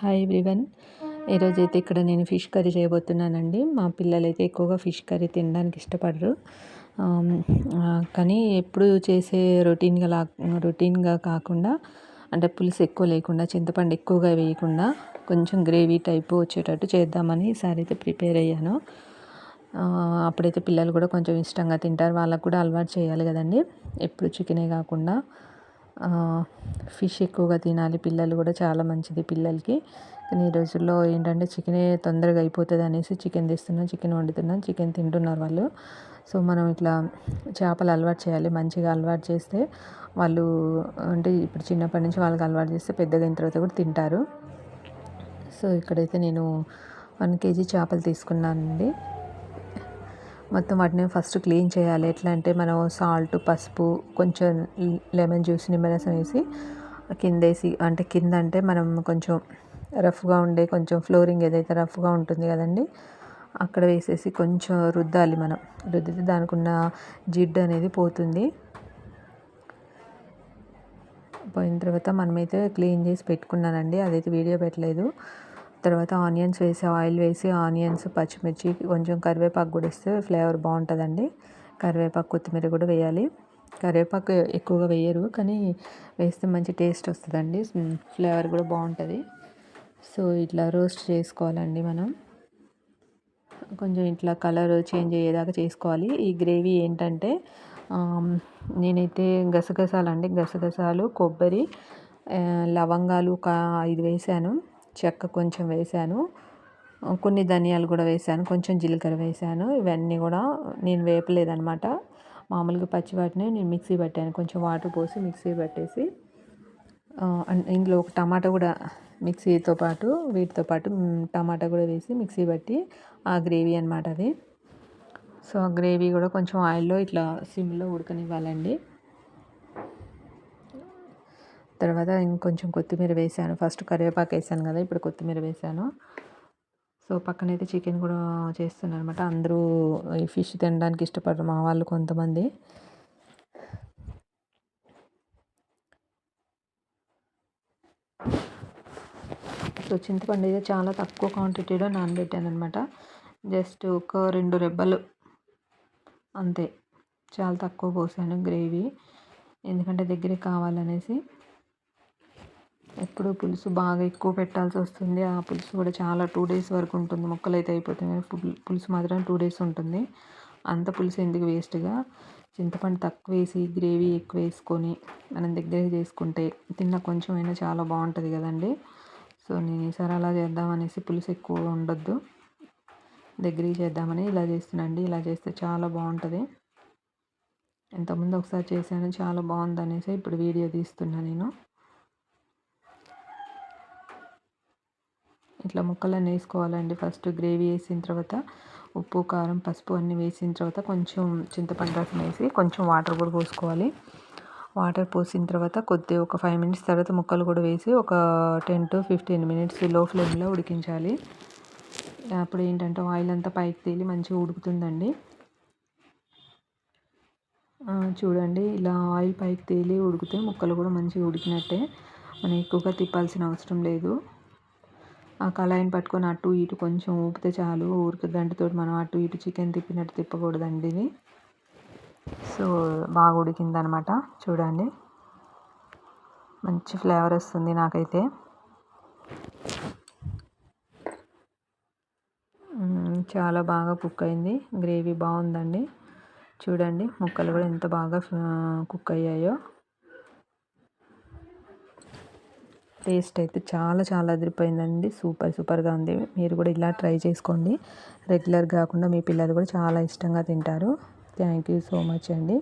Hi everyone. ఈరోజైతే ఇక్కడ నేను ఫిష్ కర్రీ చేయబోతున్నానండి. మా పిల్లలైతే ఎక్కువగా ఫిష్ కర్రీ తినడానికి ఇష్టపడరు. కానీ ఎప్పుడు చేసే రొటీన్గా కాకుండా, అంటే పులుసు ఎక్కువ లేకుండా, చింతపండు ఎక్కువగా వేయకుండా కొంచెం గ్రేవీ టైపు వచ్చేటట్టు చేద్దామని ఈసారి అయితే ప్రిపేర్ అయ్యాను. అప్పుడైతే పిల్లలు కూడా కొంచెం ఇష్టంగా తింటారు. వాళ్ళకు కూడా అలవాటు చేయాలి కదండి. ఎప్పుడు చికెనే కాకుండా ఫిష్ ఎక్కువగా తినాలి. పిల్లలు కూడా చాలా మంచిది పిల్లలకి. కానీ ఈ రోజుల్లో ఏంటంటే చికెనే తొందరగా అయిపోతుంది అనేసి చికెన్ తెస్తున్నాం, చికెన్ వండుతున్నాం, చికెన్ తింటున్నారు వాళ్ళు. సో మనం ఇట్లా చేపలు అలవాటు చేయాలి. మంచిగా అలవాటు చేస్తే వాళ్ళు, అంటే ఇప్పుడు చిన్నప్పటి నుంచి వాళ్ళకి అలవాటు చేస్తే పెద్దగా అయిన తర్వాత కూడా తింటారు. సో ఇక్కడైతే నేను 1 kg చేపలు తీసుకున్నానండి. మొత్తం వాటిని ఫస్ట్ క్లీన్ చేయాలి. ఎట్లా అంటే మనం సాల్ట్, పసుపు, కొంచెం లెమన్ జ్యూస్, నిమ్మరసం వేసి కిందేసి, అంటే కింద అంటే మనం కొంచెం రఫ్గా ఉండే కొంచెం ఫ్లోరింగ్ ఏదైతే రఫ్గా ఉంటుంది కదండి, అక్కడ వేసేసి కొంచెం రుద్దాలి. మనం రుద్దితే దానికి ఉన్న జిడ్డు అనేది పోతుంది. పోయిన తర్వాత మనమైతే క్లీన్ చేసి పెట్టుకున్నానండి. అదైతే వీడియో పెట్టలేదు. తర్వాత ఆనియన్స్ వేసి, ఆయిల్ వేసి, ఆనియన్స్, పచ్చిమిర్చి, కొంచెం కరివేపాకు కూడా వేస్తే ఫ్లేవర్ బాగుంటుందండి. కరివేపాకు, కొత్తిమీర కూడా వేయాలి. కరివేపాకు ఎక్కువగా వేయరు, కానీ వేస్తే మంచి టేస్ట్ వస్తుందండి. ఫ్లేవర్ కూడా బాగుంటుంది. సో ఇట్లా రోస్ట్ చేసుకోవాలండి మనం. కొంచెం ఇట్లా కలర్ చేంజ్ అయ్యేదాకా చేసుకోవాలి. ఈ గ్రేవీ ఏంటంటే నేనైతే గసగసాలు, కొబ్బరి, లవంగాలు ఒక 5 వేసాను, చెక్క కొంచెం వేసాను, కొన్ని ధనియాలు కూడా వేసాను, కొంచెం జీలకర్ర వేసాను. ఇవన్నీ కూడా నేను వేపలేదనమాట. మామూలుగా పచ్చి వాటిని నేను మిక్సీ పట్టాను. కొంచెం వాటర్ పోసి మిక్సీ పట్టేసి ఇందులో ఒక టమాటా కూడా మిక్సీతో పాటు, వీటితో పాటు టమాటా కూడా వేసి మిక్సీ పట్టి ఆ గ్రేవీ అనమాట అది. సో ఆ గ్రేవీ కూడా కొంచెం ఆయిల్లో ఇట్లా సిమ్లో ఉడకనివ్వాలండి. తర్వాత ఇంకొంచెం కొత్తిమీర వేసాను. ఫస్ట్ కరివేపాకు వేసాను కదా, ఇప్పుడు కొత్తిమీర వేసాను. సో పక్కనైతే చికెన్ కూడా చేస్తున్నాను అనమాట. అందరూ ఈ ఫిష్ తినడానికి ఇష్టపడరు, మా వాళ్ళు కొంతమంది. సో చింతపండు అయితే చాలా తక్కువ క్వాంటిటీలో నానబెట్టాను అనమాట. జస్ట్ ఒక 2 రెబ్బలు అంతే, చాలా తక్కువ పోసాను గ్రేవీ, ఎందుకంటే దగ్గరికి కావాలనేసి. ఎప్పుడు పులుసు బాగా ఎక్కువ పెట్టాల్సి వస్తుంది. ఆ పులుసు కూడా చాలా 2 days వరకు ఉంటుంది. ముక్కలు అయితే అయిపోతాయి కానీ పులుసు మాత్రం 2 days ఉంటుంది. అంత పులుసు ఎందుకు వేస్ట్గా, చింతపండు తక్కువ వేసి గ్రేవీ ఎక్కువ వేసుకొని మనం దగ్గరికి చేసుకుంటే తిన్న కొంచెం అయినా చాలా బాగుంటుంది కదండి. సో నేను ఈసారి అలా చేద్దామనేసి, పులుసు ఎక్కువ ఉండొద్దు, దగ్గరికి చేద్దామని ఇలా చేస్తున్నాండి. ఇలా చేస్తే చాలా బాగుంటుంది. ఇంతకుముందు ఒకసారి చేశాను, చాలా బాగుంది అనేసి ఇప్పుడు వీడియో తీస్తున్నాను నేను. ఇట్లా ముక్కలన్నీ వేసుకోవాలండి. ఫస్ట్ గ్రేవీ వేసిన తర్వాత ఉప్పు, కారం, పసుపు అన్నీ వేసిన తర్వాత కొంచెం చింతపండు రసం వేసి కొంచెం వాటర్ కూడా పోసుకోవాలి. వాటర్ పోసిన తర్వాత కొద్దిగా ఒక 5 minutes తర్వాత ముక్కలు కూడా వేసి ఒక 10 to 15 minutes లో ఫ్లేమ్లో ఉడికించాలి. అప్పుడు ఏంటంటే ఆయిల్ అంతా పైకి తేలి మంచిగా ఉడుకుతుందండి. చూడండి, ఇలా ఆయిల్ పైకి తేలి ఉడికితే ముక్కలు కూడా మంచిగా ఉడికినట్టే. మనం ఎక్కువగా తిప్పాల్సిన అవసరం లేదు. ఆ కళాయిని పట్టుకొని అటు ఇటు కొంచెం ఊపితే చాలు. ఊరికి గంటతో మనం అటు ఇటు చికెన్ తిప్పినట్టు తిప్పకూడదండి ఇది. సో బాగా ఉడికిందనమాట. చూడండి, మంచి ఫ్లేవర్ వస్తుంది నాకైతే. చాలా బాగా కుక్ అయింది, గ్రేవీ బాగుందండి. చూడండి ముక్కలు కూడా ఎంత బాగా కుక్ అయ్యాయో. టేస్ట్ అయితే చాలా చాలా అదిరిపోయిందండి. సూపర్గా ఉంది. మీరు కూడా ఇలా ట్రై చేసుకోండి. రెగ్యులర్ కాకుండా మీ పిల్లలు కూడా చాలా ఇష్టంగా తింటారు. థ్యాంక్ యూ సో మచ్ అండి.